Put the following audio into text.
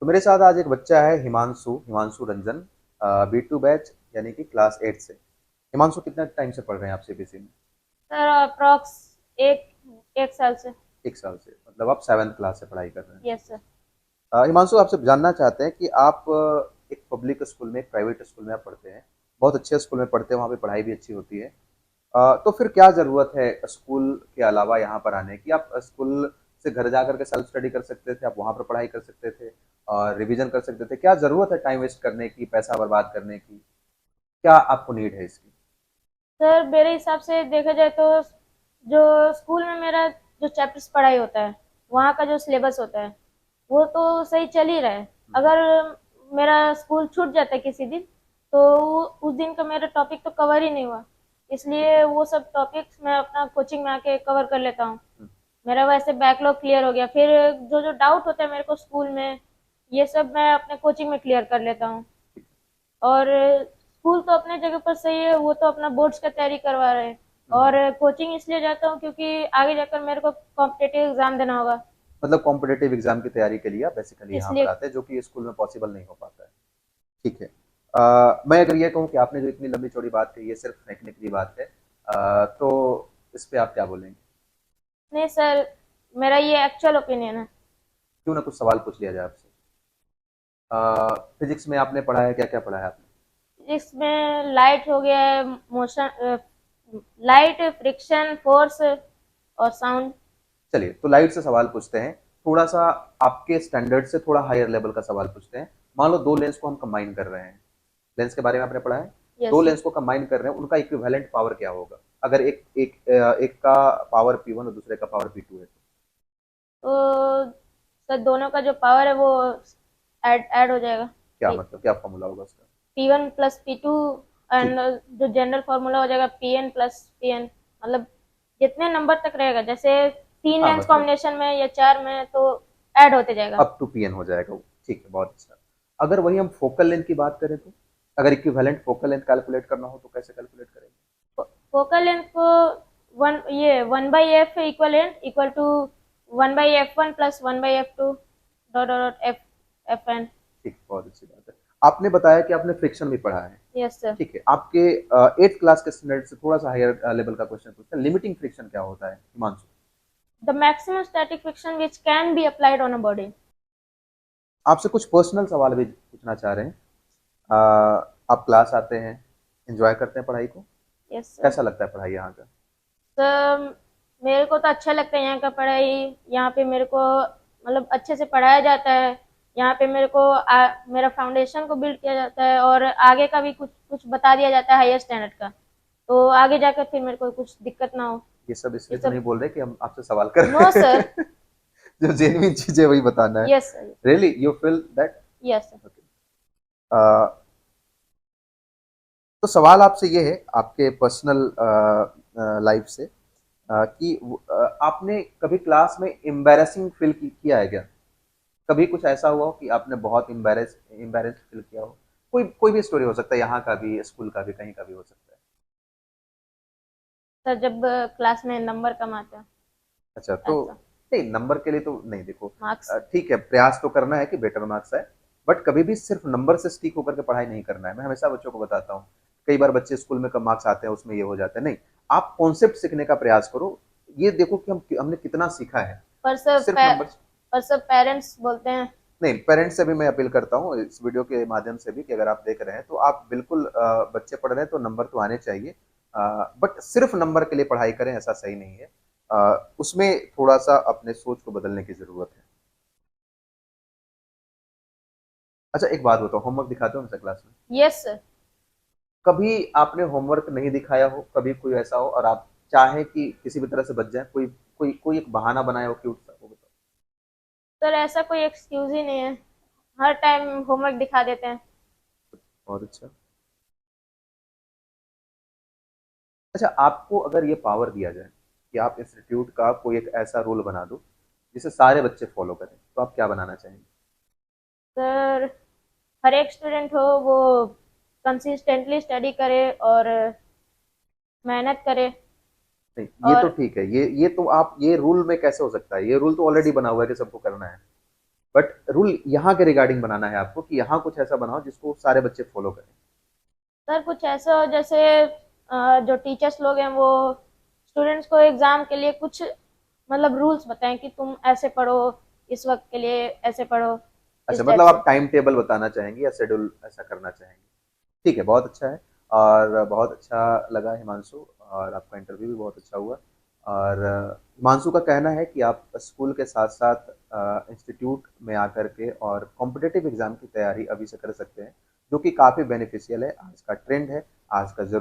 तो मेरे साथ आज एक बच्चा है हिमांशु हिमांशु रंजन, B2 बैच यानी कि क्लास 8 से। हिमांशु कितना टाइम से पढ़ रहे हैं आप सीबीएसई में? सर अप्रॉक्स एक एक साल से। 1 साल से, मतलब आप 7th क्लास से पढ़ाई कर रहे हैं। Yes sir. हिमांशु, आपसे जानना चाहते हैं कि आप एक पब्लिक स्कूल में, एक प्राइवेट स्कूल में आप पढ़ते हैं, बहुत अच्छे स्कूल में पढ़ते हैं, वहाँ पे पढ़ाई भी अच्छी होती है। तो फिर क्या ज़रूरत है स्कूल के अलावा यहाँ पर आने की? आप स्कूल से घर जा करके सेल्फ स्टडी कर सकते थे, आप वहाँ पर पढ़ाई कर सकते थे और रिवीजन कर सकते थे। क्या ज़रूरत है टाइम वेस्ट करने की, पैसा बर्बाद करने की? क्या आपको नीड है इसकी? सर मेरे हिसाब से देखा जाए तो जो स्कूल में मेरा जो चैप्टर्स पढ़ाई होता है, वहाँ का जो सिलेबस होता है वो तो सही चल ही रहा है। हम्म। अगर मेरा स्कूल छूट जाता है किसी दिन तो उस दिन का मेरा टॉपिक तो कवर ही नहीं हुआ। ठीक है। इसलिए वो सब टॉपिक्स मैं अपना कोचिंग में आके कवर कर लेता हूँ। हम्म। मेरा वैसे बैकलॉग क्लियर हो गया, फिर जो जो डाउट होता है मेरे को स्कूल में, ये सब मैं अपने कोचिंग में क्लियर कर लेता हूँ। ठीक और स्कूल तो अपने जगह पर सही है, वो तो अपना बोर्ड्स का तैयारी करवा रहे हैं। है। और कोचिंग इसलिए जाता हूँ क्योंकि आगे जाकर मेरे को कॉम्पिटेटिव एग्जाम देना होगा। मतलब कॉम्पिटेटिव एग्जाम की तैयारी के लिए आप बेसिकली यहाँ पर इसलिए आते हैं, जो कि स्कूल में पॉसिबल नहीं हो पाता है। ठीक है। मैं अगर ये कहूँ कि आपने जो इतनी लंबी चौड़ी बात कही है सिर्फ फेंकने की बात है, तो इस पे आप क्या बोलेंगे? नहीं सर, मेरा ये एक्चुअल ओपिनियन है। क्यों ना कुछ सवाल पूछ लिया जाए आपसे। फिजिक्स में आपने पढ़ा है, क्या क्या पढ़ा है आपने? इसमें लाइट हो गया है, मोशन, लाइट, फ्रिक्शन, फोर्स और साउंड। चलिए, तो लाइट से सवाल पूछते हैं। थोड़ा सा आपके स्टैंडर्ड से थोड़ा हायर लेवल का सवाल पूछते हैं। मान लो दो लेंस को हम कंबाइन कर रहे हैं। लेंस के बारे में आपने पढ़ा है। दो यस सर। लेंस को कंबाइन कर रहे हैं, उनका इक्विवेलेंट पावर क्या होगा? अगर एक एक एक का पावर P1 और दूसरे का पावर P2 है तो? तो सर दोनों का जो पावर है वो ऐड ऐड हो जाएगा। क्या मतलब, क्या फॉर्मूला होगा उसका? P1 + P2। ठीक। एंड जो जनरल फॉर्मूला हो जाएगा Pn + Pn। मतलब जितने नंबर तक रहेगा, जैसे तीन हाँ, लेंस मतलब कॉम्बिनेशन में या चार में, तो ऐड होते जाएगा। अप टू Pn हो जाएगा वो। ठीक है, बहुत अच्छा। अगर वही हम फोकल लेंथ की बात करें तो, अगर इक्विवेलेंट फोकल लेंथ कैलकुलेट करना हो तो कैसे कैलकुलेट करेंगे? फोकल लेंथ को वन ये 1/f equivalent equal to 1/f1 + 1/f2 dot dot f n। ठीक, बहुत अच्छी बात है। आपने बताया कि आपने फ्रिक्शन भी पढ़ा है। Yes sir. ठीक है, आपके 8th क्लास के स्टैंडर्ड से थोड़ा सा हायर लेवल का क्वेश्चन पूछते हैं। लिमिटिंग फ्रिक्शन क्या होता है Himanshu? The maximum static friction which can be applied on a body. आपसे कुछ पर्सनल सवाल भी पूछना चाह रहे हैं। आप क्लास आते हैं, एंजॉय करते हैं पढ़ाई को? Yes sir. कैसा लगता है पढ़ाई यहाँ का? सर मेरे को तो अच्छा लगता है यहाँ का पढ़ाई। यहाँ पे मेरे को मतलब अच्छे से पढ़ाया जाता है। यहाँ पे मेरा फाउंडेशन को बिल्ड किया जाता है और आगे का भी कुछ कुछ बता दिया जाता है हायर स्टैंडर्ड का, तो आगे जाकर फिर मेरे को कुछ दिक्कत ना हो। ये सब ये इसलिए तो नहीं सब। बोल रहे कि हम आपसे सवाल कर नो रहे सर। हैं। जो जेन्युइन चीज है वही बताना है। Yes sir. Really you feel that? Yes sir. Okay. तो सवाल आपसे ये है, आपके पर्सनल लाइफ से, कि आपने कभी क्लास में एम्बैरेसिंग फील किया है क्या? कभी कुछ ऐसा हुआ हो कि आपने बहुत एम्बैरेस फील किया हो? कोई कोई भी स्टोरी हो सकता है, यहाँ का भी, स्कूल का भी, कहीं का भी हो सकता है। सर जब क्लास में नंबर कम आता है, अच्छा, तो ऐसा। नहीं, नंबर के लिए तो नहीं, देखो, मार्क्स। ठीक है, प्रयास तो करना है कि बेटर मार्क्स आए, बट कभी भी सिर्फ नंबर से स्टिक होकर के पढ़ाई नहीं करना है। मैं हमेशा बच्चों को बताता हूँ। कई बार बच्चे स्कूल में कम मार्क्स आते हैं, उसमें ये हो जाता है, नहीं। आप कॉन्सेप्ट सीखने का प्रयास करो। ये देखो कि हमने कितना सीखा है। पर सर सिर्फ नंबर। पेरेंट्स बोलते हैं। नहीं, पेरेंट्स से भी मैं अपील करता हूँ इस वीडियो के माध्यम से भी, कि अगर आप देख रहे हैं तो आप बिल्कुल, बच्चे पढ़ रहे हैं तो नंबर तो आने चाहिए, बट सिर्फ नंबर के लिए पढ़ाई करें ऐसा सही नहीं है। उसमें थोड़ा सा अपने सोच को बदलने की जरूरत है। अच्छा, एक बात बताओ, होमवर्क दिखाते हो हमेशा क्लास में? Yes sir. कभी आपने होमवर्क नहीं दिखाया हो, कभी कोई ऐसा हो और आप चाहें कि किसी भी तरह से बच जाए, कोई कोई कोई एक बहाना बनाया हो क्यूट सा, वो बताओ। सर ऐसा कोई एक्सक्यूज ही नहीं है, हर टाइम होमवर्क दिखा देते हैं। बहुत अच्छा। अच्छा, आपको अगर ये पावर दिया जाए कि आप इंस्टीट्यूट का कोई एक ऐसा रूल बना दो जिसे सारे बच्चे फॉलो करें, तो आप क्या बनाना चाहेंगे? सर हर एक स्टूडेंट हो वो कंसिस्टेंटली स्टडी करे और मेहनत करे। नहीं, ये तो और ठीक है, ये तो आप, ये रूल में कैसे हो सकता है? ये रूल तो ऑलरेडी बना हुआ है कि सबको करना है। बट रूल यहाँ के रिगार्डिंग बनाना है आपको कि यहाँ कुछ ऐसा बनाओ जिसको सारे बच्चे फॉलो करें। सर कुछ ऐसा हो जैसे जो टीचर्स लोग हैं वो स्टूडेंट्स को एग्जाम के लिए कुछ मतलब रूल्स बताएं कि तुम ऐसे पढ़ो, इस वक्त के लिए ऐसे पढ़ो, अच्छा, इस टाइप मतलब से। आप टाइम टेबल बताना चाहेंगे या शेड्यूल ऐसा करना चाहेंगे। ठीक है, बहुत अच्छा है। और बहुत अच्छा लगा हिमांशु, और आपका इंटरव्यू भी बहुत अच्छा हुआ। और हिमांशु का कहना है कि आप स्कूल के साथ-साथ इंस्टीट्यूट में आकर के और कॉम्पिटिटिव एग्ज़ाम की तैयारी अभी से कर सकते हैं, जो कि काफ़ी बेनिफिशियल है। आज का ट्रेंड है, आज का ज़रू